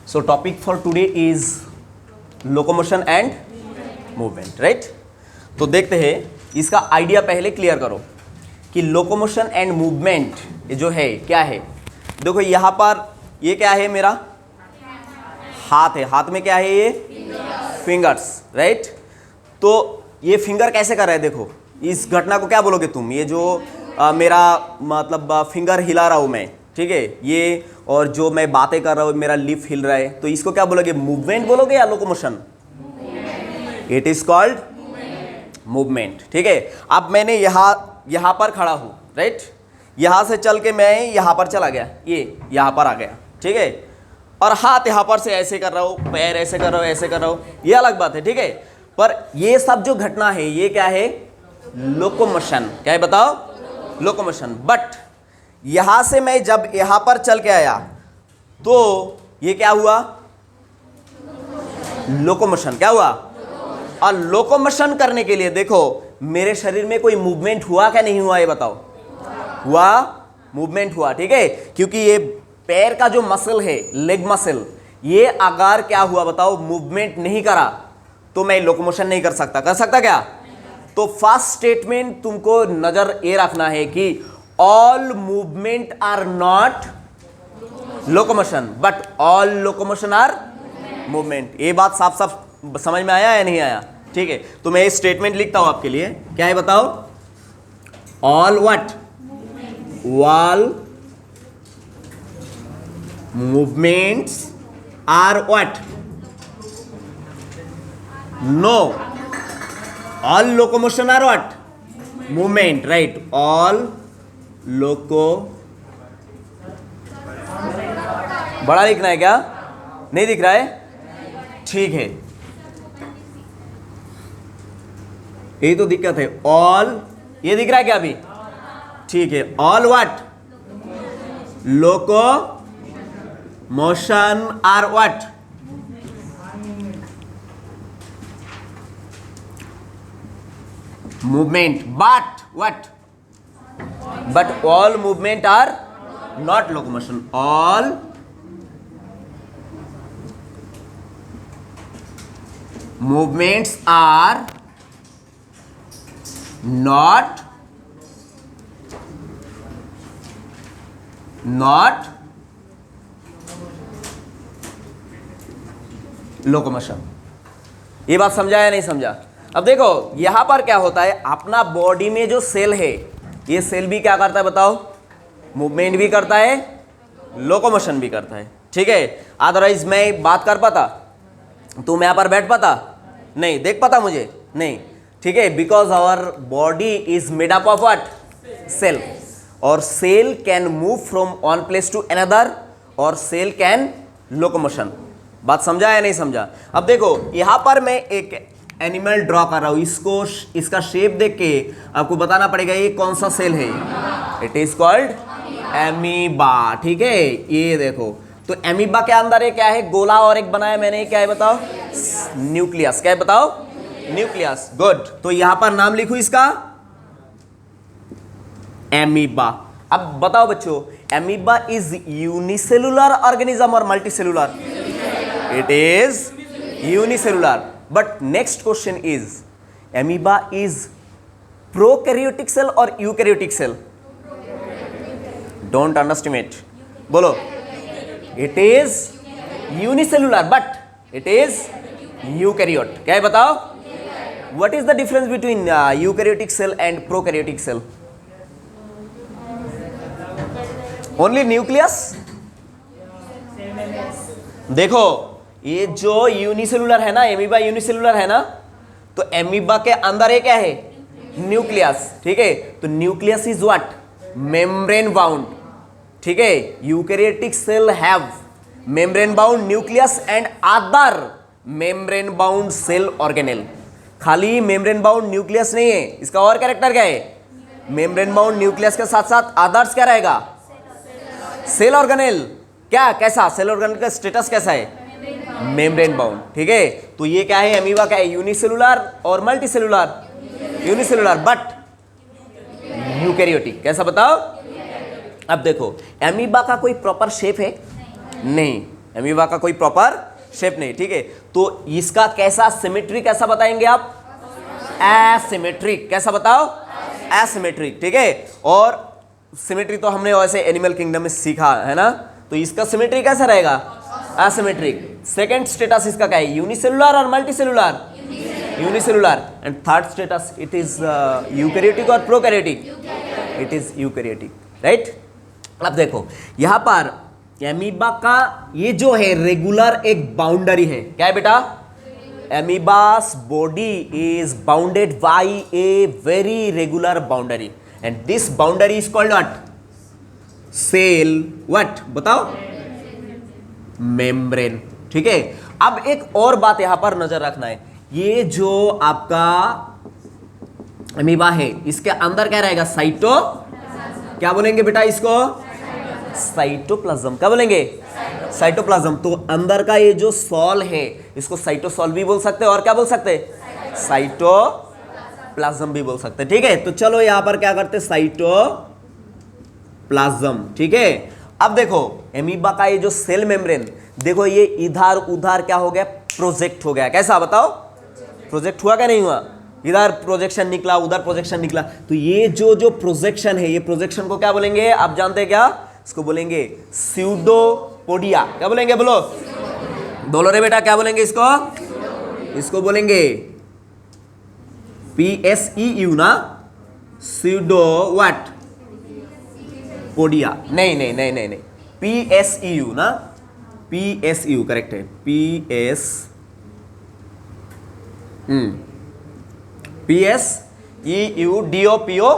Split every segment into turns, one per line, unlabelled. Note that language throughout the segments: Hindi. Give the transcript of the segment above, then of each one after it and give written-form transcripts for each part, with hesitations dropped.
So topic for today is locomotion and movement, right? तो देखते हैं इसका आइडिया पहले क्लियर करो कि लोकोमोशन एंड मूवमेंट ये जो है क्या है। देखो यहाँ पर ये क्या है, मेरा हाथ है, हाथ में क्या है ये फिंगर्स, राइट? तो ये फिंगर कैसे कर रहा है, देखो इस घटना को क्या बोलोगे तुम, ये जो मेरा मतलब फिंगर हिला रहा हूँ मैं, ठीक है, ये और जो मैं बातें कर रहा हूँ मेरा लिप हिल रहा है, तो इसको क्या बोलोगे, मूवमेंट बोलोगे या locomotion? It is called movement, ठीक है। अब मैंने यहाँ पर खड़ा हूँ, राइट, यहाँ से चल के मैं यहाँ पर चला गया, ये यहाँ पर आ गया, ठीक है, और हाथ यहाँ पर से ऐसे कर रहा हूँ, पैर ऐसे कर रहा हूँ, ऐसे कर रहा हूँ, ये अलग बात है, ठीक है। पर ये सब जो घटना है ये क्या है, लोकोमोशन, क्या है बताओ, लोकोमोशन। बट यहाँ से मैं जब यहाँ पर चल के आया तो ये क्या हुआ, लोकोमोशन, क्या हुआ? और लोकोमोशन करने के लिए देखो मेरे शरीर में कोई मूवमेंट हुआ क्या नहीं हुआ, ये बताओ। हुआ, मूवमेंट हुआ, ठीक है, क्योंकि ये पैर का जो मसल है, लेग मसल, ये अगर क्या हुआ बताओ, मूवमेंट नहीं करा तो मैं लोकोमोशन नहीं कर सकता। कर सकता क्या? तो फर्स्ट स्टेटमेंट तुमको नजर ये रखना है कि all movement are not locomotion but all locomotion are movement. ये बात साफ साफ समझ में आया या नहीं आया? ठीक है, तो मैं ये स्टेटमेंट लिखता हूं आपके लिए, क्या है बताओ, all what, all movements are what, no, all locomotion are what, movement, right, all loco, बड़ा लिखना है क्या, नहीं दिख रहा है? ठीक है, यही तो दिक्कत है, ऑल, ये दिख रहा है क्या अभी? ठीक है, all what, locomotion are what, movement, but what, but all movement are not locomotion, all movements are not locomotion. ये बात समझा या नहीं समझा? अब देखो यहां पर क्या होता है, अपना बॉडी में जो सेल है, ये सेल भी क्या करता है बताओ, मूवमेंट भी करता है, लोकोमोशन भी करता है, ठीक है। अदरवाइज मैं बात कर पाता, तुम यहां पर बैठ पाता नहीं, देख पाता मुझे नहीं, ठीक है, because our body is made up of what, cell, और cell can move from one place to another, और सेल कैन लोकोमोशन। बात समझा या नहीं समझा? अब देखो यहां पर मैं एक एनिमल ड्रॉ कर रहा हूं, इसको, इसका शेप देख के आपको बताना पड़ेगा ये कौन सा सेल है। इट इज कॉल्ड एमीबा, ठीक है, ये देखो, तो एमीबा के अंदर ये क्या है, गोला और एक बनाया मैंने, क्या है बताओ, न्यूक्लियस, क्या है बताओ, न्यूक्लियस, गुड। तो यहां पर नाम लिखूं इसका, एमीबा। अब बताओ बच्चों, एमीबा इज यूनिसेलुलर ऑर्गेनिज्म और multicellular? It is unicellular. But next question is, amoeba is prokaryotic cell or eukaryotic cell? Don't underestimate. बोलो, it is unicellular but it is eukaryote. क्या है बताओ? What is the difference between eukaryotic cell and prokaryotic cell? Only nucleus? देखो ये जो यूनिसेलुलर है ना, एमीबा यूनिसेलुलर है ना, तो एमीबा के अंदर ये क्या है, न्यूक्लियस, ठीक है, तो nucleus is what, membrane bound, ठीक है। Eukaryotic cell have membrane bound nucleus and other membrane bound cell organelle. खाली मेम्ब्रेन बाउंड न्यूक्लियस नहीं है, इसका और कैरेक्टर क्या है, मेम्ब्रेन बाउंड न्यूक्लियस के साथ साथ अदर्स क्या रहेगा, सेल ऑर्गेनेल। क्या, कैसा सेल ऑर्गेनेल का स्टेटस कैसा है, मेम्ब्रेन बाउंड, ठीक है। तो ये क्या है, अमीबा क्या है, यूनिसेलुलर और मल्टीसेलुलर, यूनिसेलुलर बट यूकैरियोटिक। कैसा बताओ? अब देखो अमीबा का कोई प्रॉपर शेप है नहीं, एमीबा का कोई प्रॉपर शेप नहीं, ठीक है। तो इसका कैसा सिमेट्री कैसा बताएंगे आप? एसिमेट्रिक। कैसा बताओ? एसिमेट्रिक, ठीक है। और सिमेट्री तो हमने वैसे एनिमल किंगडम में सीखा है ना, तो इसका सिमेट्री कैसा रहेगा? एसिमेट्रिक। सेकंड स्टेटस इसका क्या है? यूनिसेलुलर और multicellular? Unicellular. And third status it is eukaryotic और prokaryotic? It is eukaryotic, right. अब देखो यहां पर एमीबा का ये जो है रेगुलर एक बाउंड्री है, क्या है बेटा? Amoeba's body is bounded by a very regular boundary and this boundary is called what? Cell what? बताओ? मेम्ब्रेन, ठीक है। अब एक और बात यहां पर नजर रखना है, ये जो आपका अमीबा है इसके अंदर क्या रहेगा? क्या बोलेंगे बेटा इसको? साइटोप्लाज्म। क्या बोलेंगे? साइटोप्लाज्म। तो अंदर का ये जो सॉल है इसको साइटोसॉल भी बोल सकते हैं और क्या बोल सकते हैं? साइटोप्लाज्म भी बोल सकते हैं, ठीक है। तो चलो यहां पर क्या करते हैं? साइटोप्लाज्म, ठीक है। अब देखो एमीबा का ये जो सेल मेम्ब्रेन, देखो ये इधर उधर क्या हो गया? प्रोजेक्ट हो गया। कैसा बताओ? प्रोजेक्ट हुआ क्या नहीं हुआ? इधर प्रोजेक्शन निकला, उधर प्रोजेक्शन निकला। तो ये जो प्रोजेक्शन है, ये प्रोजेक्शन को क्या बोलेंगे? आप जानते हैं क्या? इसको बोलेंगे स्यूडोपोडिया। क्या बोलेंगे? बोलो रे बेटा, क्या बोलेंगे इसको? इसको बोलेंगे PSEU ना? Pseudo what? पोडिया। नहीं, PSEU ना? PSEU करेक्ट है। PSEU DOPODIA,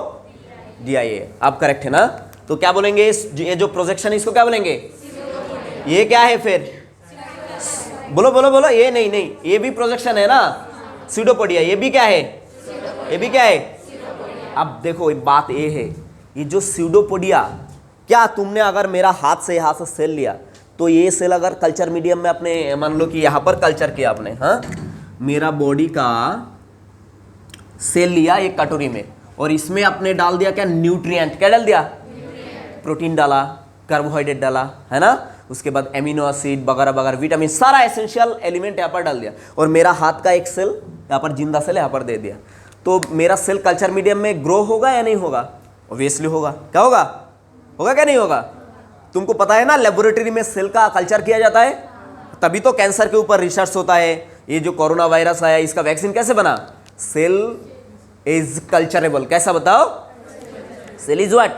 आप करेक्ट है ना? तो क्या बोलेंगे? ये जो प्रोजेक्शन इसको क्या बोलेंगे? ये क्या है फिर? बोलो। ये नहीं, ये भी प्रोजेक्शन है ना? स्यूडोपोडिया। ये भी क्या है? ये भी क्या है? अब देखो बात ये है, ये जो स्यूडोपोडिया, क्या तुमने अगर मेरा हाथ से यहाँ से सेल लिया तो ये सेल अगर कल्चर मीडियम में अपने मान लो कि यहाँ पर कल्चर किया आपने, हाँ, मेरा बॉडी का सेल लिया एक कटोरी में और इसमें आपने डाल दिया क्या? न्यूट्रिएंट। क्या डाल दिया? प्रोटीन डाला, कार्बोहाइड्रेट डाला, है ना? उसके बाद एमिनो एसिड वगैरह वगैरह, विटामिन, सारा एसेंशियल एलिमेंट यहाँ पर डाल दिया और मेरा हाथ का एक सेल यहाँ पर जिंदा सेल यहाँ पर दे दिया। तो मेरा सेल कल्चर मीडियम में ग्रो होगा या नहीं होगा? ऑब्वियसली होगा। क्या होगा? होगा क्या नहीं होगा? तुमको पता है ना लेबोरेटरी में सेल का कल्चर किया जाता है, तभी तो कैंसर के ऊपर रिसर्च होता है। ये जो कोरोना वायरस आया इसका वैक्सीन कैसे बना? Cell is culturable. कैसा बताओ? Cell is what?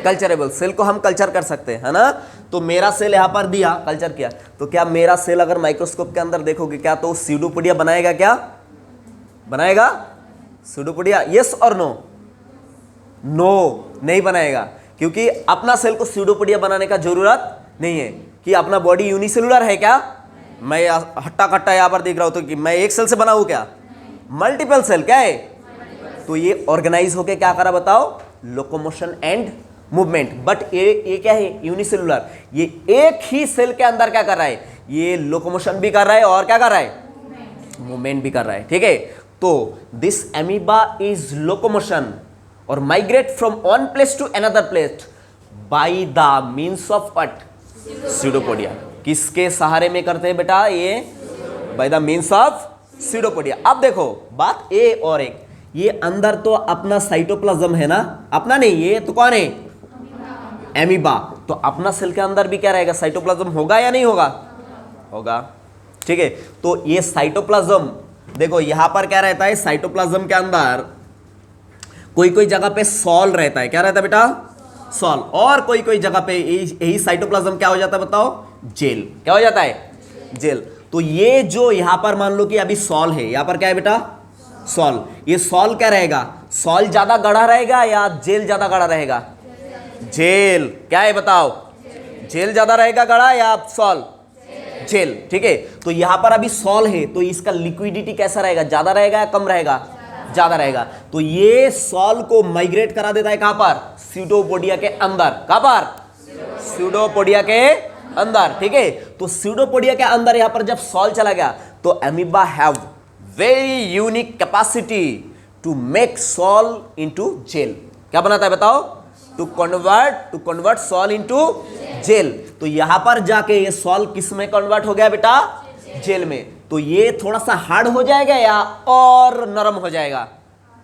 Culturable. Cell को हम कल्चर कर सकते हैं, है ना? तो मेरा सेल यहाँ पर दिया, कल्चर किया, तो क्या मेरा सेल अगर माइक्रोस्कोप के अंदर देखोगे क्या तो स्यूडोपोडिया बनाएगा? क्या बनाएगा? स्यूडोपोडिया? यस और नो? नो, नहीं बनाएगा, क्योंकि अपना सेल को स्यूडोपोडिया बनाने का जरूरत नहीं है। कि अपना बॉडी यूनिसेलुलर है क्या? मैं हट्टा कट्टा यहाँ पर देख रहा हूं तो कि मैं एक सेल से बना हूं क्या? Multiple cell. क्या है? तो ये ऑर्गेनाइज होके क्या करा बताओ? Locomotion and movement. बट ये क्या है? यूनिसेलुलर। ये एक ही सेल के अंदर क्या कर रहा है? ये लोकोमोशन भी कर रहा है और क्या कर रहा है? मूवमेंट भी कर रहा है, ठीक है। तो दिस एमीबा इज लोकोमोशन और migrate from one place to another place by the means of what? Pseudopodia. किसके सहारे में करते हैं बेटा? ये by the means of pseudopodia. अब देखो बात ए और एक, ये अंदर तो अपना साइटोप्लाज्म है ना? अपना नहीं, ये तो कौन है? एमीबा। तो अपना सेल के अंदर भी क्या रहेगा? साइटोप्लाज्म होगा या नहीं होगा? होगा, ठीक है। तो ये साइटोप्लाज्म देखो यहां पर क्या रहता है? साइटोप्लाज्म के अंदर कोई कोई जगह पे सॉल रहता है। क्या रहता है बेटा? सॉल। और कोई कोई जगह पे यही साइटोप्लाज्म क्या हो जाता है बताओ? जेल। क्या हो जाता है? जेल। तो ये जो यहां पर मान लो कि अभी सॉल है, यहां पर क्या है बेटा? सॉल। ये सॉल क्या रहेगा? सॉल ज्यादा गढ़ा रहेगा या जेल ज्यादा गढ़ा रहेगा? जेल। क्या है बताओ? जेल ज्यादा रहेगा गढ़ा या सॉल? जेल, ठीक है। तो यहां पर अभी सॉल है तो इसका लिक्विडिटी कैसा रहेगा? ज्यादा रहेगा या कम रहेगा? ज्यादा रहेगा। तो ये सॉल को माइग्रेट करा देता है कहां पर? स्यूडोपोडिया के अंदर। कहां पर? स्यूडोपोडिया के अंदर, ठीक है। तो स्यूडोपोडिया के अंदर यहां पर जब सॉल चला गया तो amoeba have very unique capacity to make sol into gel. क्या बनाता है बताओ? To convert sol into gel. तो यहां पर जाके ये सॉल किस में कन्वर्ट हो गया बेटा? जेल में। तो ये थोड़ा सा हार्ड हो जाएगा या और नरम हो जाएगा?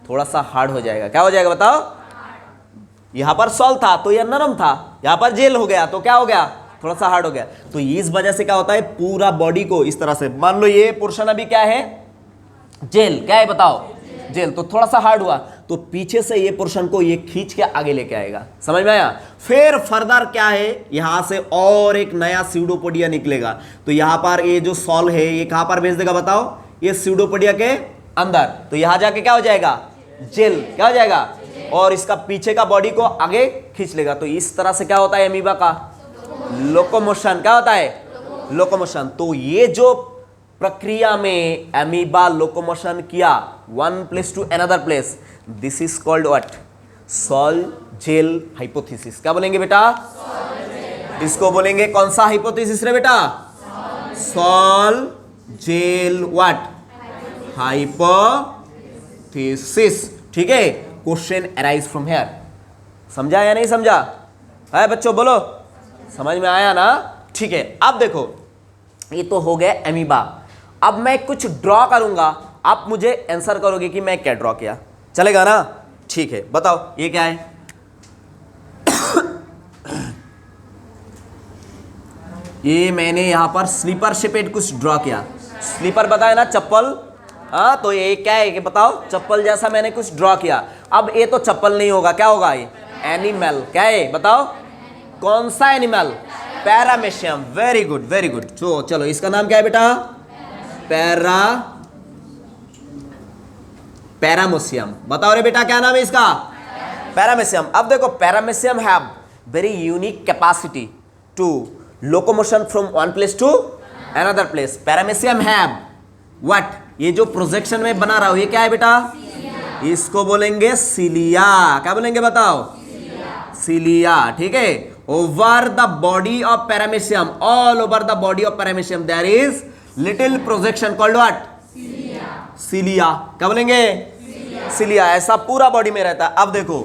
थोड़ा सा हार्ड हो जाएगा। क्या हो जाएगा बताओ? यहां पर सॉल था तो यह नरम था, यहां पर जेल हो गया तो क्या हो गया? थोड़ा सा हार्ड हो गया। तो इस वजह से क्या होता है, पूरा बॉडी को इस तरह से, मान लो ये पोर्शन अभी क्या है? जेल। क्या है बताओ? जेल। तो थोड़ा सा हार्ड हुआ तो पीछे से ये पोर्शन को ये खींच के आगे लेके आएगा। समझ में आया? फिर फर्दर क्या है, यहां से और एक नया स्यूडोपोडिया निकलेगा। तो यहां पर ये जो सॉल है ये कहां पर भेज देगा बताओ? ये स्यूडोपोडिया के अंदर। तो यहां जाके क्या हो जाएगा? जेल। क्या हो जाएगा? और इसका पीछे का बॉडी को आगे खींच लेगा। तो इस तरह से क्या होता है अमीबा का? लोकोमोशन। क्या होता है? लोकोमोशन। तो ये जो प्रक्रिया में अमीबा लोकोमोशन किया one place to another place, this is called what? Sol gel hypothesis. क्या बोलेंगे बेटा? इसको बोलेंगे कौन सा हाइपोथेसिस रे बेटा? Sol gel what? हाइपोथेसिस। ठीक है, क्वेश्चन अराइज फ्रॉम हियर। समझा या नहीं समझा? है बच्चों बोलो, समझ में आया ना? ठीक है, अब देखो ये तो हो गया अमीबा। अब मैं कुछ ड्रॉ करूंगा, आप मुझे आंसर करोगे कि मैं क्या ड्रॉ किया। चलेगा ना? ठीक है, बताओ ये क्या है? ये मैंने यहां पर स्लीपर शेपेड कुछ ड्रॉ किया। स्लीपर बताया ना, चप्पल। हाँ, तो ये क्या है कि बताओ? चप्पल जैसा मैंने कुछ ड्रॉ किया। अब ये तो चप्पल नहीं होगा, क्या होगा ये? एनिमल। क्या है बताओ? कौन सा animal? Paramecium. Very good, very good. तो चलो इसका नाम क्या है बेटा? पैरामेशियम। बताओ रे बेटा क्या नाम है इसका? पैरामेशियम। अब देखो, paramecium have very unique capacity to locomotion from one place to another place. Paramecium have what? ये जो प्रोजेक्शन में बना रहा हूं ये क्या है बेटा? इसको बोलेंगे सिलिया। क्या बोलेंगे बताओ? सिलिया। ठीक है, over the body of paramecium, all over the body of paramecium there is little projection called what? Cilia. क्या बोलेंगे? सिलिया। ऐसा पूरा बॉडी में रहता है। अब देखो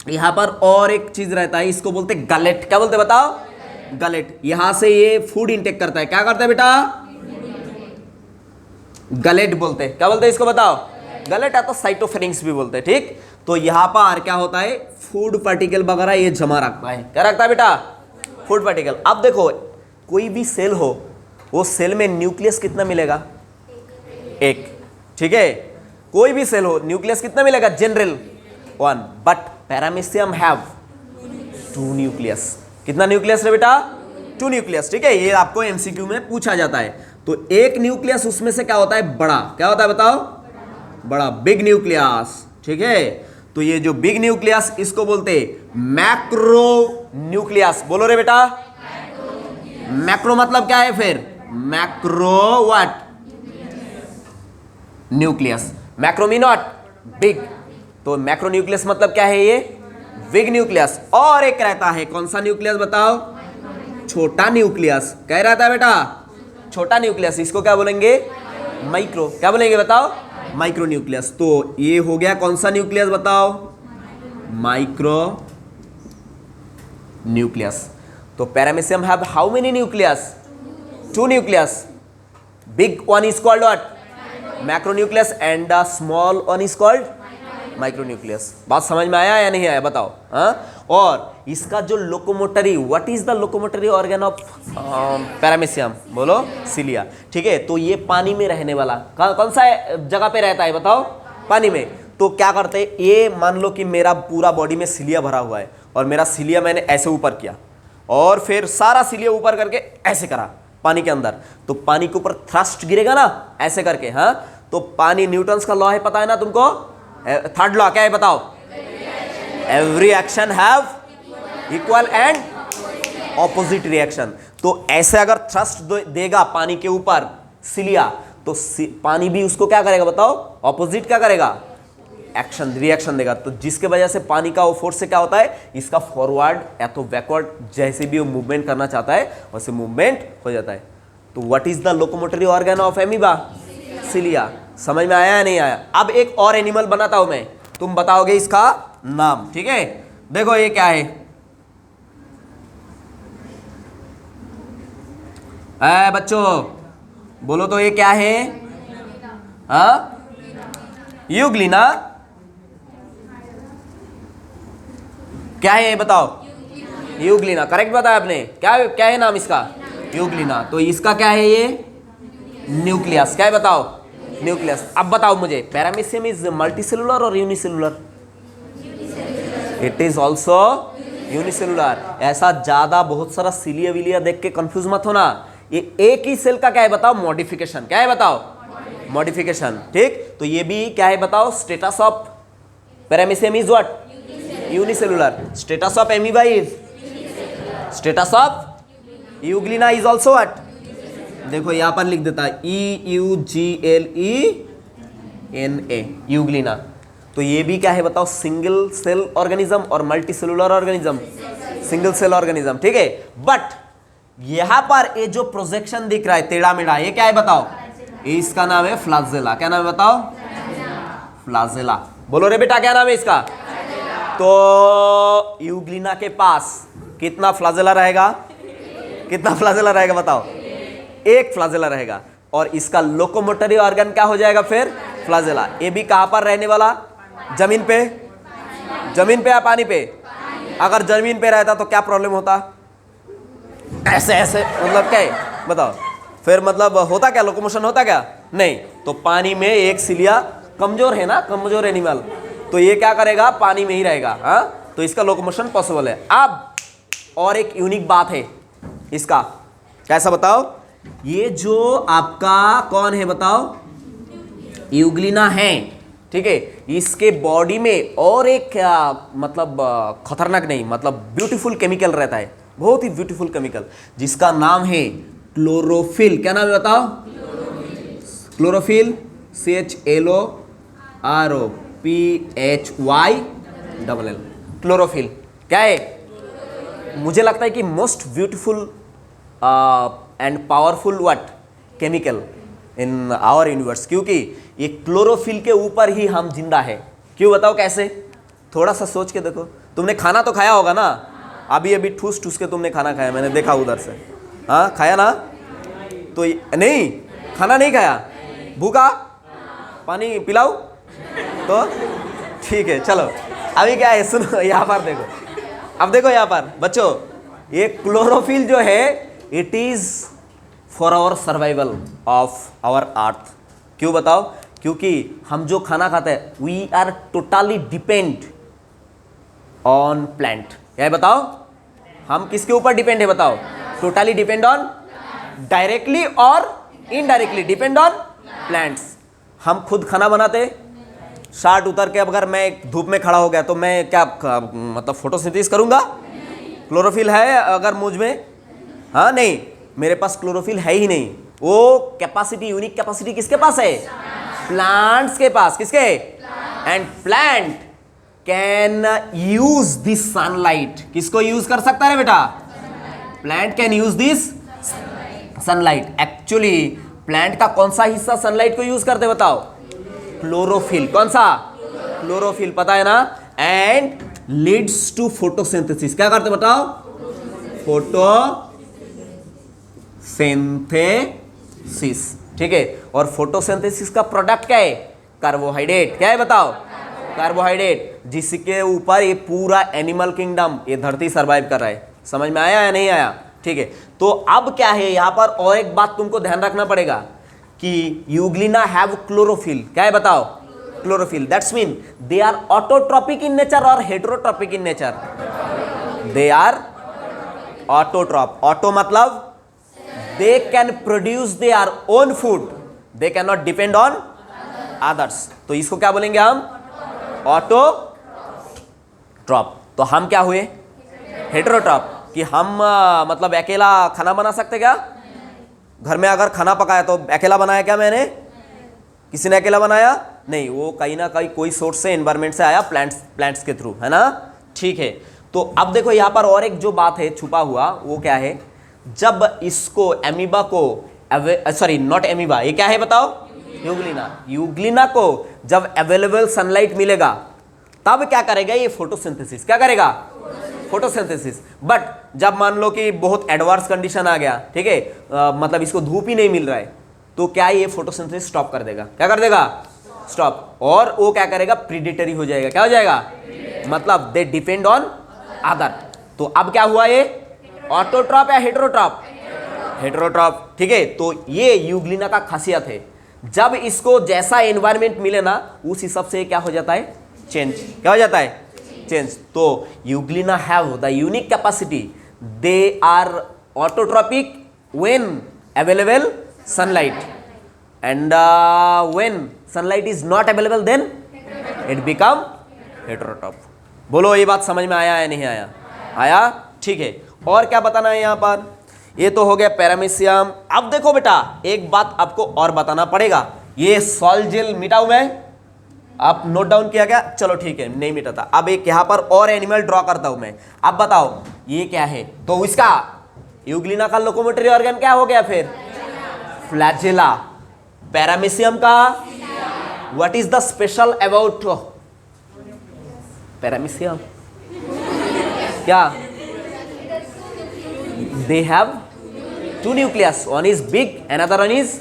यहां पर और एक चीज रहता है, इसको बोलते गलेट। क्या बोलते बताओ? गलेट। यहां से ये फूड इंटेक करता है। क्या करता है बेटा? गलेट बोलते। क्या बोलते हैं इसको बताओ? गलेट है तो साइटोफेरिंक्स भी बोलते हैं। ठीक, तो यहां पर क्या होता है? फूड पार्टिकल वगैरह ये जमा रखता है। क्या रखता है बेटा? Food particle. अब देखो कोई भी सेल हो, वो सेल में न्यूक्लियस कितना मिलेगा? एक। ठीक है, कोई भी सेल हो, न्यूक्लियस कितना मिलेगा? General 1। But paramecium have 2 nucleus. कितना न्यूक्लियस है बेटा? 2 न्यूक्लियस। ठीक है, ये आपको एमसीक्यू में पूछा जाता है। तो एक न्यूक्लियस उसमें से क्या होता है? बड़ा। क्या होता है बताओ? बड़ा, बिग न्यूक्लियस। ठीक है, तो ये जो बिग न्यूक्लियस इसको बोलते मैक्रो न्यूक्लियस। बोलो रे बेटा। मैक्रो मतलब क्या है फिर? Macro what? Nucleus. Macro mean what? Big. तो मैक्रो न्यूक्लियस मतलब क्या है? ये बिग न्यूक्लियस। और एक रहता है कौन सा न्यूक्लियस बताओ? छोटा न्यूक्लियस। क्या रहता है बेटा? छोटा न्यूक्लियस। इसको क्या बोलेंगे? माइक्रो। क्या बोलेंगे बताओ? Micro nucleus. तो ये हो गया कौन सा न्यूक्लियस बताओ? Micro nucleus. तो paramecium have how many nucleus? 2 nucleus. Big one is called what? Macro nucleus and the small one is called micro nucleus. बात समझ में आया या नहीं आया बताओ? हाँ, और इसका जो locomotory, what is the locomotory organ of paramecium? बोलो सिलिया। ठीक है, तो ये पानी में रहने वाला कौन सा जगह पे रहता है बताओ? पानी में। तो क्या करते हैं, ये मान लो कि मेरा पूरा बॉडी में सिलिया भरा हुआ है और मेरा सिलिया मैंने ऐसे ऊपर किया और फिर सारा सिलिया ऊपर करके ऐसे करा पानी के अंदर, तो पानी के ऊपर थ्रस्ट गिरेगा ना ऐसे करके। हाँ, तो पानी न्यूटन्स का लॉ है, पता है ना तुमको? थर्ड लॉ क्या है बताओ? Every action have equal and opposite reaction. तो ऐसे अगर थ्रस्ट देगा पानी के ऊपर सिलिया, तो पानी भी उसको क्या करेगा बताओ? ऑपोजिट क्या करेगा? एक्शन, रिएक्शन देगा। तो जिसके वजह से पानी का वो फोर्स से क्या होता है? इसका फॉरवर्ड या तो बैकवर्ड जैसे भी वो मूवमेंट करना चाहता है वैसे मूवमेंट हो जाता है। तो what is the locomotory organ of amoeba? Cilia. समझ में आया या नहीं आया? अब एक और एनिमल बनाता हूं मैं, तुम बताओगे इसका नाम। ठीक है, देखो ये क्या है, बच्चों बोलो तो ये क्या है? हाँ, यूग्लिना। क्या है ये बताओ? यूग्लिना, करेक्ट बताया आपने। क्या क्या है नाम इसका? यूग्लिना। तो इसका क्या है ये? न्यूक्लियस। क्या है बताओ? न्यूक्लियस। अब बताओ मुझे, पैरामीशियम इज मल्टीसेलुलर और unicellular? It is also unicellular. ऐसा ज्यादा बहुत सारा सिलिया विलिया देख के कंफ्यूज मत होना। ये एक ही सेल का क्या है बताओ? मॉडिफिकेशन। क्या है बताओ? मॉडिफिकेशन। ठीक, तो ये भी क्या है बताओ? Status of paramecium is what? Unicellular. Status of amoeba is? Status of Euglena is also what? देखो यहां पर लिख देता है EUGLENA, यूग्लिना। तो ये भी क्या है बताओ? सिंगल सेल ऑर्गेनिज्म और multi cellular organism, single cell organism. ठीक है, बट यहां पर ये जो प्रोजेक्शन दिख रहा है टेढ़ा मेढ़ा, ये क्या है बताओ? इसका नाम है फ्लाजेला। क्या नाम है बताओ? फ्लाजेला। बोलो रे बेटा, क्या नाम है इसका? तो यूग्लिना के पास कितना फ्लाजेला रहेगा? कितना फ्लाजेला रहेगा बताओ? एक फ्लाजेला रहेगा। और इसका लोकोमोटरी ऑर्गन क्या हो जाएगा फिर? फ्लाजेला। ये भी कहां पर रहने वाला? जमीन पे। जमीन पे या पानी पे? अगर जमीन पे रहता तो क्या प्रॉब्लम होता? ऐसे ऐसे, मतलब क्या है बताओ? फिर मतलब होता क्या? लोकोमोशन होता क्या? नहीं। तो पानी में एक सिलिया कमजोर है ना, कमजोर एनिमल, तो ये क्या करेगा? पानी में ही रहेगा। हाँ, तो इसका लोकोमोशन पॉसिबल है। अब और एक यूनिक बात है इसका, कैसा बताओ? ये जो आपका कौन है बताओ? यूग्लिना है। ठीक है, इसके बॉडी में और एक मतलब खतरनाक नहीं, मतलब ब्यूटीफुल केमिकल रहता है, बहुत ही ब्यूटीफुल केमिकल, जिसका नाम है क्लोरोफिल। क्या नाम है बताओ? क्लोरोफिल। CHLOROPHYLL। क्लोरोफिल क्या है? मुझे लगता है कि most beautiful and powerful what chemical in our universe, क्योंकि ये क्लोरोफिल के ऊपर ही हम जिंदा है। क्यों बताओ कैसे? थोड़ा सा सोच के देखो। तुमने खाना तो खाया होगा ना, अभी अभी ठूस ठूस के तुमने खाना खाया, मैंने देखा उधर से। हाँ, खाया ना? तो नहीं, खाना नहीं खाया, भूखा, पानी पिलाओ तो ठीक है। चलो अभी क्या है सुनो, यहाँ पर देखो। अब देखो यहाँ पर बच्चों, ये क्लोरोफिल जो है it is for our survival of our earth. क्यों बताओ? क्योंकि हम जो खाना खाते हैं we are totally depend on plant. क्या बताओ? हम किसके ऊपर डिपेंड है बताओ? टोटली डिपेंड ऑन, डायरेक्टली और इनडायरेक्टली डिपेंड ऑन प्लांट्स। हम खुद खाना बनाते, शार्ट उतर के अगर मैं धूप में खड़ा हो गया तो मैं क्या मतलब फोटोसिंथेसिस करूंगा? क्लोरोफिल है अगर मुझ में? हाँ नहीं, मेरे पास क्लोरोफिल है ही नहीं। वो कैपेसिटी, यूनिक कैपेसिटी किसके पास है? प्लांट्स के पास। किसके? And plant can use this sunlight. किसको यूज कर सकता है बेटा? Plant can use this sunlight. Actually plant का कौन सा हिस्सा सनलाइट को यूज करते बताओ? क्लोरोफिल। कौन सा? क्लोरोफिल, पता है ना? And leads to photosynthesis. क्या करते बताओ? फोटोसिंथेसिस। ठीक है, और फोटोसिंथेसिस का प्रोडक्ट क्या है? कार्बोहाइड्रेट। क्या है बताओ? कार्बोहाइड्रेट, जिसके ऊपर ये पूरा एनिमल किंगडम, ये धरती सर्वाइव कर रहा है। समझ में आया या नहीं आया? ठीक है, तो अब क्या है यहाँ पर और एक बात तुमको ध्यान रखना पड़ेगा कि यूग्लिना हैव क्लोरोफिल। क्या है बताओ? Chlorophyll. That's mean they are autotrophic in nature और heterotrophic in nature? They are autotroph. Auto मतलब they can produce their own food, they can not depend on others. तो इसको क्या बोलेंगे हम? ऑटोट्रॉप। तो हम क्या हुए? हेटेरोट्रॉप। कि हम मतलब अकेला खाना बना सकते क्या? घर में अगर खाना पकाया तो अकेला बनाया क्या मैंने? किसी ने अकेला बनाया? नहीं, वो कहीं ना कहीं कोई सोर्स से, एनवायरमेंट से आया, प्लांट्स के थ्रू, है ना? ठीक है, तो अब देखो यहाँ पर और एक जो बात है छुपा हुआ, वो क्या है? जब इसको एमीबा को, सॉरी नॉट एमीबा, ये क्या है बताओ? यूग्लिना। यूग्लिना को जब अवेलेबल सनलाइट मिलेगा तब क्या करेगा ये फोटोसिंथेसिस, क्या करेगा फोटोसिंथेसिस। बट जब मान लो कि बहुत एडवांस कंडीशन आ गया, ठीक है, मतलब इसको धूप ही नहीं मिल रहा है, तो क्या ये फोटोसिंथेसिस स्टॉप कर देगा, क्या कर देगा स्टॉप, और वो क्या करेगा प्रीडेटरी हो जाएगा, क्या हो जाएगा, मतलब दे डिपेंड ऑन अदर। तो अब क्या हुआ ये ऑटोट्रॉप या हेटेरोट्रॉप, हेटेरोट्रॉप, ठीक है। तो ये यूग्लिना का खासियत है, जब इसको जैसा एनवायरमेंट मिले ना उस हिसाब से क्या हो जाता है चेंज, क्या हो जाता है चेंज। तो euglena have the unique capacity, they are autotrophic when available sunlight, and when sunlight is not available then it become heterotroph. बोलो ये बात समझ में आया या नहीं आया, आया, ठीक है। और क्या बताना है यहाँ पर, ये तो हो गया पैरामीशियम। अब देखो बेटा एक बात आपको और बताना पड़ेगा, ये सॉल्ट जेल मिटाऊ मैं, आप नोट डाउन किया क्या, चलो ठीक है नहीं मिटाता। अब एक यहाँ पर और एनिमल ड्रॉ करता हूं मैं, अब बताओ ये क्या है, तो इसका यूग्लिना का लोकोमोटरी ऑर्गन क्या हो गया फिर फ्लैजेला, पैरामीशियम का what is the special about paramecium, क्या they have two nucleus, one is big another one is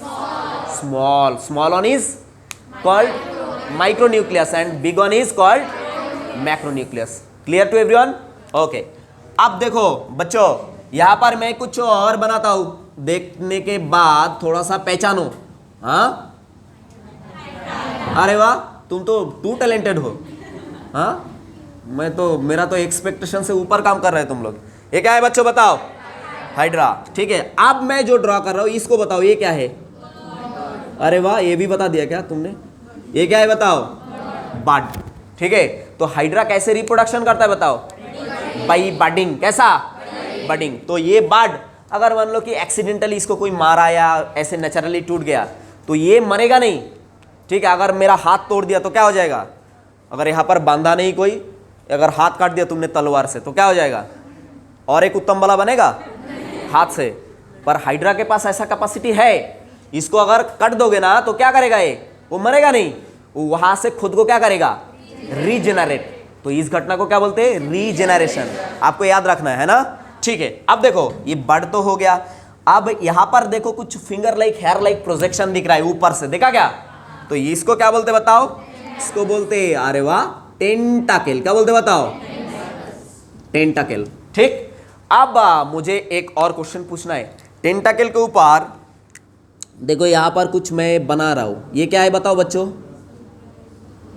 small, small one is called micronucleus and big one is called macronucleus। clear to everyone, okay। अब देखो बच्चों यहाँ पर मैं कुछ और बनाता हूँ, देखने के बाद थोड़ा सा पहचानो। हाँ अरे वाह तुम तो टू टैलेंटेड हो, हाँ मैं तो, मेरा तो एक्सपेक्टेशन से ऊपर काम कर रहे हैं तुम लोग। ये क्या है बच्चों बताओ, हाइड्रा, ठीक है। अब मैं जो ड्रॉ कर रहा हूं इसको बताओ ये क्या है, अरे वाह ये भी बता दिया क्या तुमने, ये क्या है बताओ, बड, ठीक है। तो हाइड्रा कैसे रिप्रोडक्शन करता है बताओ, बाई बडिंग, कैसा बडिंग। तो ये बड अगर मान लो कि एक्सीडेंटली इसको कोई मारा या ऐसे नेचुरली टूट गया तो ये मरेगा नहीं, ठीक है। अगर मेरा हाथ तोड़ दिया तो क्या हो जाएगा, अगर यहाँ पर बांधा नहीं कोई, अगर हाथ काट दिया तुमने तलवार से तो क्या हो जाएगा, और एक उत्तम बला बनेगा हाथ से। पर हाइड्रा के पास ऐसा कैपेसिटी है, इसको अगर कट दोगे ना तो क्या करेगा ये, वो मरेगा नहीं, वो वहां से खुद को क्या करेगा रीजेनरेट। तो इस घटना को क्या बोलते हैं रीजेनरेशन, आपको याद रखना है ना, ठीक है। अब देखो ये बड तो हो गया, अब यहां पर देखो कुछ finger like hair like projection दिख रहा है ऊपर से, देखा क्या, तो इसको क्या बोलते बताओ, इसको बोलते अरे वाह टेंटाकल, क्या बोलते बताओ टेंटाकल, ठीक। अब मुझे एक और क्वेश्चन पूछना है, टेंटाकल के ऊपर देखो यहाँ पर कुछ मैं बना रहा हूँ, ये क्या है बताओ बच्चों,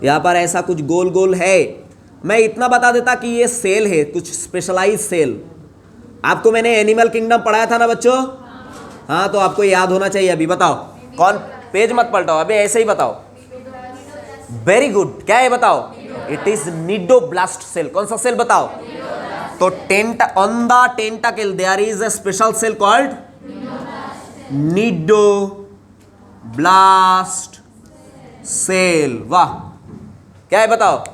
यहाँ पर ऐसा कुछ गोल गोल है। मैं इतना बता देता कि ये सेल है, कुछ स्पेशलाइज सेल। आपको मैंने एनिमल किंगडम पढ़ाया था ना बच्चों, हाँ तो आपको याद होना चाहिए। अभी बताओ कौन, पेज मत पलटाओ, अभी ऐसे ही बताओ। वेरी गुड, क्या है बताओ, इट इज निडोब्लास्ट सेल। कौन सा सेल बताओ, तो on the tentacle there is a special cell called cnidoblast cell. वाह, क्या है बताओ,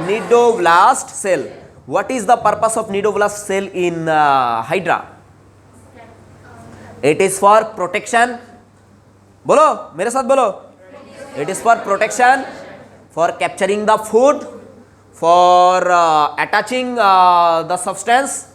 cnidoblast cell. What is the purpose of cnidoblast cell in hydra? It is for protection, बोलो मेरे साथ बोलो, it is for protection, for capturing the food, for attaching the substance,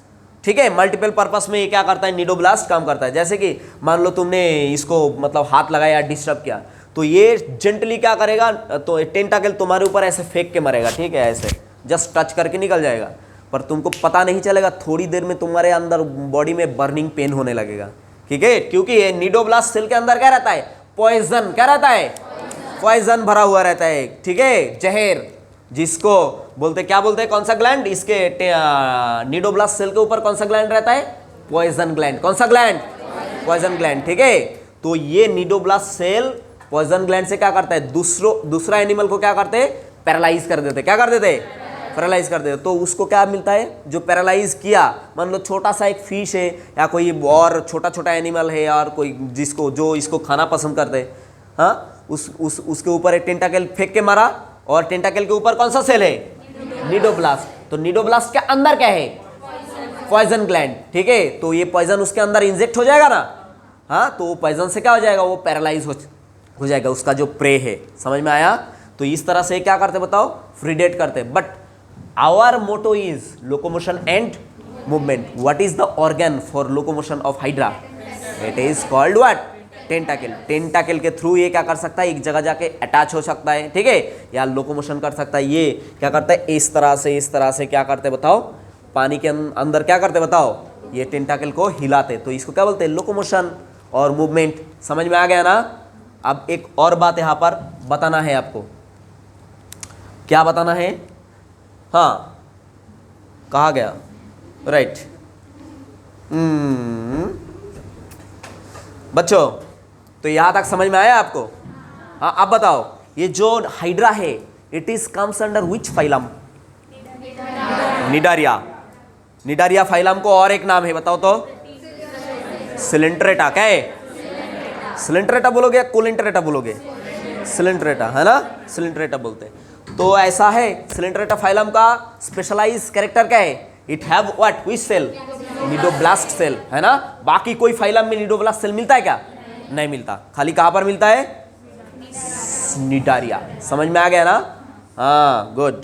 ठीक है। मल्टीपल पर्पस में ये क्या करता है, निडोब्लास्ट काम करता है। जैसे कि मान लो तुमने इसको मतलब हाथ लगाया, डिस्टर्ब किया, तो ये जेंटली क्या करेगा, तो टेंटाकल तुम्हारे ऊपर ऐसे फेंक के मरेगा, ठीक है, ऐसे जस्ट टच करके निकल जाएगा, पर तुमको पता नहीं चलेगा, थोड़ी देर में तुम्हारे अंदर बॉडी में बर्निंग पेन होने लगेगा, ठीक है। क्योंकि ये निडोब्लास्ट सेल के अंदर क्या रहता है, पॉइजन, क्या रहता है, पॉइजन भरा हुआ रहता है, ठीक है, जहर, जिसको बोलते, क्या बोलते हैं, कौन सा ग्लैंड, इसके निडोब्लास्ट सेल के ऊपर कौन सा ग्लैंड रहता है, पॉइजन ग्लैंड। कौन सा ग्लैंड, पॉइजन ग्लैंड, ठीक है। तो ये निडोब्लास्ट सेल पॉइजन ग्लैंड से क्या करता है, दूसरा एनिमल को क्या करते हैं, पैरालाइज कर देते, क्या कर देते, पैरालाइज कर देते। तो उसको क्या मिलता है, जो पैरालाइज किया, मान लो छोटा सा एक फिश है या कोई और छोटा छोटा एनिमल है और कोई जिसको जो इसको खाना पसंद करते हैं, हाँ, उसके ऊपर एक टेंटाकल फेंक के मारा, और टेंटाकल के ऊपर कौन सा सेल है, निडोब्लास्ट। तो निडोब्लास्ट के अंदर क्या है, पॉइजन ग्लैंड, ठीक है। तो ये पॉइजन उसके अंदर इंजेक्ट हो जाएगा ना, हाँ, तो पॉइजन से क्या हो जाएगा, वो पैरालाइज हो जाएगा, उसका जो प्रे है। समझ में आया? तो इस तरह से क्या करते बताओ, प्रीडेट करते। But our motto is locomotion and movement. What is the organ for locomotion of hydra? It is called what? Tentacle. Tentacle के थ्रू ये क्या कर सकता है, एक जगह जाके अटैच हो सकता है, ठीक है, या लोकोमोशन कर सकता है। ये क्या करता है, इस तरह से क्या करते बताओ, पानी के अंदर क्या करते बताओ, ये टेंटाकल को हिलाते। तो इसको क्या बोलते हैं, लोकोमोशन और मूवमेंट। समझ में आ गया ना? अब एक और बात यहाँ पर बताना है आपको। क्या बताना है? हाँ, कहा गया, राइट। बच्चों, तो यहां तक समझ में आया आपको? हाँ, अब बताओ, ये जो हाइड्रा है, it is comes under which phylum? Cnidaria. Cnidaria phylum को और एक नाम है, बताओ तो? सिलेंट्रेटा। क्या है? सिलेंट्रेटा बोलोगे या कोलेंट्रेटा बोलोगे? सिलेंट्रेटा, है ना? सिलेंट्रेटा बोलते हैं। तो ऐसा है, सिलेंट्रेटा फाइलम का स्पेशलाइज कैरेक्टर क्या है? It have what? Which cell? Cnidoblast cell, है ना? बाकी कोई फाइलम में निडोब्लास्ट सेल मिलता है क्या? नहीं मिलता। खाली कहां पर मिलता है? निडारिया। समझ में आ गया ना? हाँ, गुड।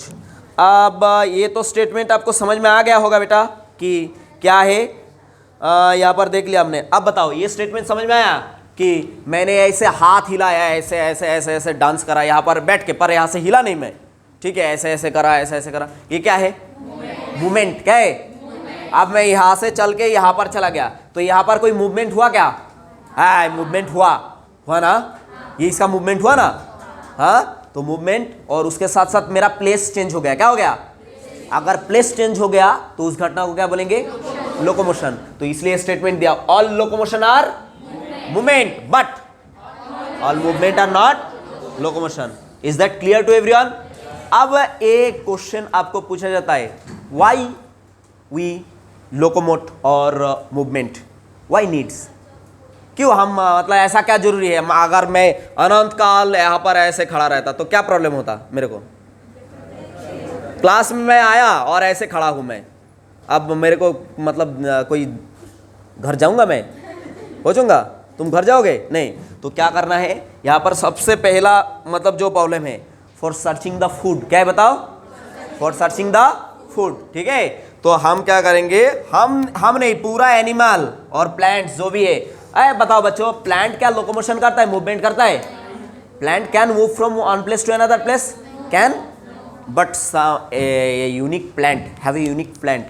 अब ये तो स्टेटमेंट आपको समझ में आ गया होगा बेटा कि क्या है। यहाँ पर देख लिया हमने। अब बताओ, ये स्टेटमेंट समझ में आया कि मैंने ऐसे हाथ हिलाया, ऐसे ऐसे ऐसे ऐसे डांस करा यहाँ पर बैठ के, पर यहाँ से हिला नहीं मैं, ठीक है, ऐसे ऐसे करा, ऐसे ऐसे करा, ये क्या है? मूवमेंट। क्या है? अब मैं यहाँ से चल के यहाँ पर चला गया, तो यहाँ पर कोई मूवमेंट हुआ क्या? हाँ, मूवमेंट हुआ ना? ये इसका मूवमेंट हुआ ना? हाँ, तो मूवमेंट, और उसके साथ साथ मेरा प्लेस चेंज हो गया। क्या हो गया? अगर प्लेस चेंज हो गया तो उस घटना को क्या बोलेंगे? लोकोमोशन। तो इसलिए स्टेटमेंट दिया, all locomotion are movement but all movement are not locomotion. Is that clear to everyone? अब एक क्वेश्चन आपको पूछा जाता है, व्हाई वी लोकोमोट और मूवमेंट, व्हाई नीड्स? क्यों हम, मतलब ऐसा क्या जरूरी है? अगर मैं अनंत काल यहाँ पर ऐसे खड़ा रहता तो क्या प्रॉब्लम होता मेरे को? क्लास में मैं आया और ऐसे खड़ा हूं मैं, अब मेरे को मतलब कोई घर जाऊंगा मैं? पहुंचूंगा? तुम घर जाओगे? नहीं। तो क्या करना है यहाँ पर? सबसे पहला मतलब जो प्रॉब्लम है, फॉर सर्चिंग द फूड। क्या है बताओ? फॉर सर्चिंग द फूड, ठीक है। तो हम क्या करेंगे, हम नहीं, पूरा एनिमल और प्लांट्स जो भी है। अरे बताओ बच्चों, प्लांट क्या लोकोमोशन करता है, मूवमेंट करता है? Plant can move from one place to another place, can, but a unique plant have a unique plant,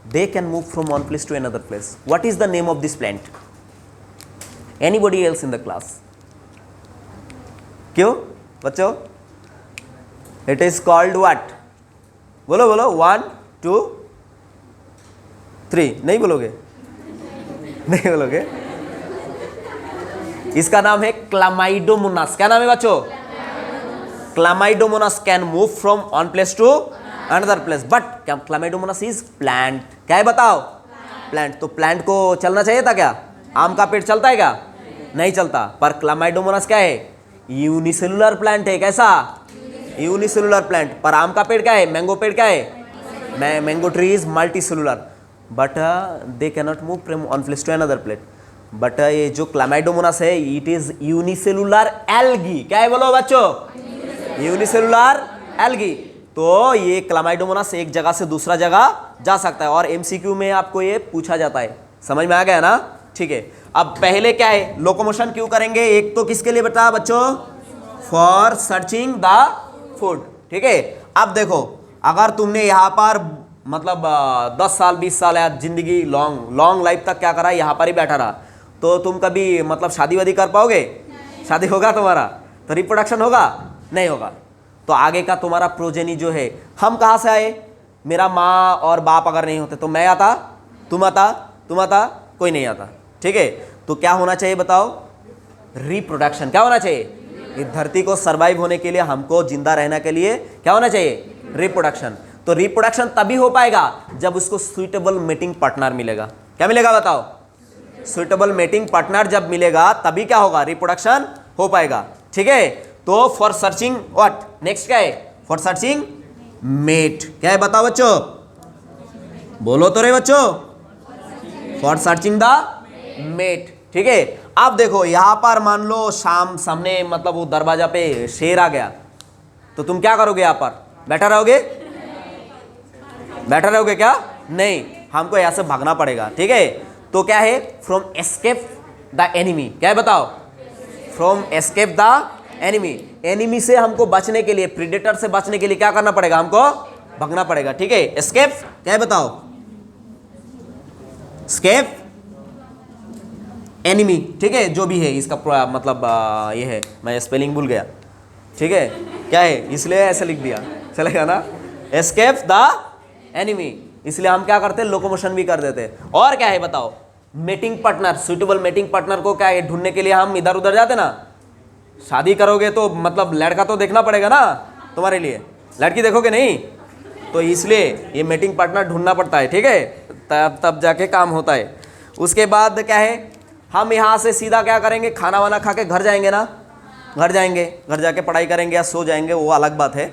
they can move from one place to another place. What is the name of this plant? Anybody else in the class? क्यों बच्चों? It is called what? बोलो बोलो, 1 2 3। नहीं बोलोगे? नहीं बोलोगे? इसका नाम है क्लामाइडोमोनास। क्या नाम है बच्चों? Chlamydomonas can move from one place to another place, but chlamydomonas is plant. क्या है बताओ? प्लांट। तो प्लांट को चलना चाहिए था क्या? आम का पेड़ चलता है क्या? नहीं चलता। पर क्लामाइडोमोनास क्या है? यूनिसेलुलर प्लांट है। कैसा? Unicellular plant. पर आम का पेड़ क्या है? मैंगो पेड़ क्या है? Mango tree is multicellular, but they cannot move from one place to another place. But ये जो क्लामाइडोमोनास है, इट इज यूनिसेलुलर एल्गी। क्या है बोलो बच्चों? Unicellular algae. तो ये क्लामाइडोमोनास एक जगह से दूसरा जगह जा सकता है, और एमसीक्यू में आपको ये पूछा जाता है। समझ में आ गया ना? ठीक है। अब पहले क्या है, लोकोमोशन क्यों करेंगे? एक तो किसके लिए बता बच्चों? फॉर सर्चिंग द फूड, ठीक है। अब देखो, अगर तुमने यहाँ पर मतलब 10 साल 20 साल या जिंदगी लॉन्ग लाइफ तक क्या करा, यहाँ पर ही बैठा रहा, तो तुम कभी मतलब शादी वादी कर पाओगे? शादी होगा तुम्हारा? तो रिप्रोडक्शन होगा? नहीं होगा। तो आगे का तुम्हारा प्रोजेनी जो है, हम कहाँ से आए? मेरा माँ और बाप अगर नहीं होते तो मैं आता, तुम आता, कोई नहीं आता, ठीक है। तो क्या होना चाहिए बताओ? रिप्रोडक्शन। क्या होना चाहिए? इस धरती को सर्वाइव होने के लिए, हमको जिंदा रहने के लिए क्या होना चाहिए? रिप्रोडक्शन। तो रिप्रोडक्शन तभी हो पाएगा जब उसको सुइटेबल मेटिंग पार्टनर मिलेगा। क्या मिलेगा बताओ? सुइटेबल मेटिंग पार्टनर जब मिलेगा तभी क्या होगा? रिप्रोडक्शन हो पाएगा, ठीक है। तो फॉर सर्चिंग व्हाट, नेक्स्ट क्या है? For searching mate. क्या है बताओ बच्चों? बोलो तो रे बच्चों। फॉर सर्चिंग द मेट, ठीक है। अब देखो, यहां पर मान लो शाम सामने मतलब वो दरवाजा पे शेर आ गया, तो तुम क्या करोगे यहाँ पर, बैठा रहोगे? बैठा रहोगे क्या? नहीं, हमको यहाँ से भागना पड़ेगा, ठीक है। तो क्या है, फ्रॉम एस्केप द एनिमी, क्या है बताओ? From escape the enemy, enemy से हमको बचने के लिए, प्रीडेटर से बचने के लिए क्या करना पड़ेगा, हमको भागना पड़ेगा, ठीक है। एस्केप क्या है बताओ? एस्केप एनिमी, ठीक है, जो भी है इसका मतलब ये है, मैं स्पेलिंग भूल गया, ठीक है, क्या है, इसलिए ऐसे लिख दिया, चलेगा ना? एस्केप द एनिमी, इसलिए हम क्या करते हैं, लोकोमोशन भी कर देते हैं। और क्या है बताओ? Mating partner, suitable mating partner को क्या है, ढूंढने के लिए हम इधर उधर जाते ना। शादी करोगे तो मतलब लड़का तो देखना पड़ेगा ना तुम्हारे लिए, लड़की देखोगे नहीं, तो इसलिए ये मेटिंग पार्टनर ढूंढना पड़ता है, ठीक है, तब जाके काम होता है। उसके बाद क्या है, हम यहाँ से सीधा क्या करेंगे, खाना वाना खा के घर जाएंगे ना, घर जाएंगे, घर जाके पढ़ाई करेंगे या सो जाएंगे, वो अलग बात है,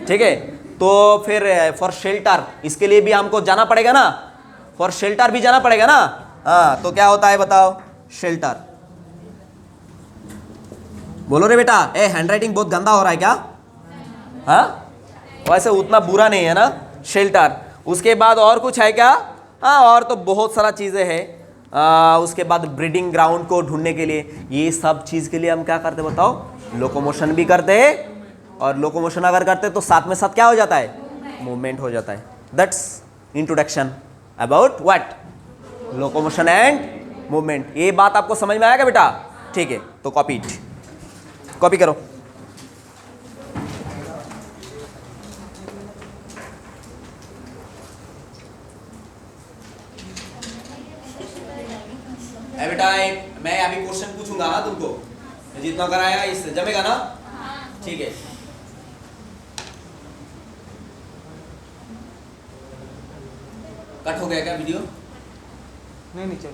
ठीक है। तो फिर फॉर शेल्टर, इसके लिए भी हमको जाना पड़ेगा ना, फॉर शेल्टर भी जाना पड़ेगा ना। हाँ, तो क्या होता है बताओ? शेल्टर। बोलो रे बेटा, हैंडराइटिंग बहुत गंदा हो रहा है क्या? हाँ, वैसे उतना बुरा नहीं है ना, शेल्टर। उसके बाद और कुछ है क्या? हाँ, और तो बहुत सारा चीज़ें हैं। उसके बाद ब्रीडिंग ग्राउंड को ढूंढने के लिए, ये सब चीज़ के लिए हम क्या करते बताओ? लोकोमोशन भी करते हैं, और लोकोमोशन अगर करते तो साथ में साथ क्या हो जाता है? मूवमेंट हो जाता है। That's introduction about what? Locomotion and movement. ये बात आपको समझ में आएगा बेटा? ठीक है, तो कॉपी इट, कॉपी करो। बेटा मैं अभी क्वेश्चन पूछूंगा ना तुमको, जितना कराया इससे जमेगा ना? ठीक है। कट हो गया क्या वीडियो?
नहीं चलो।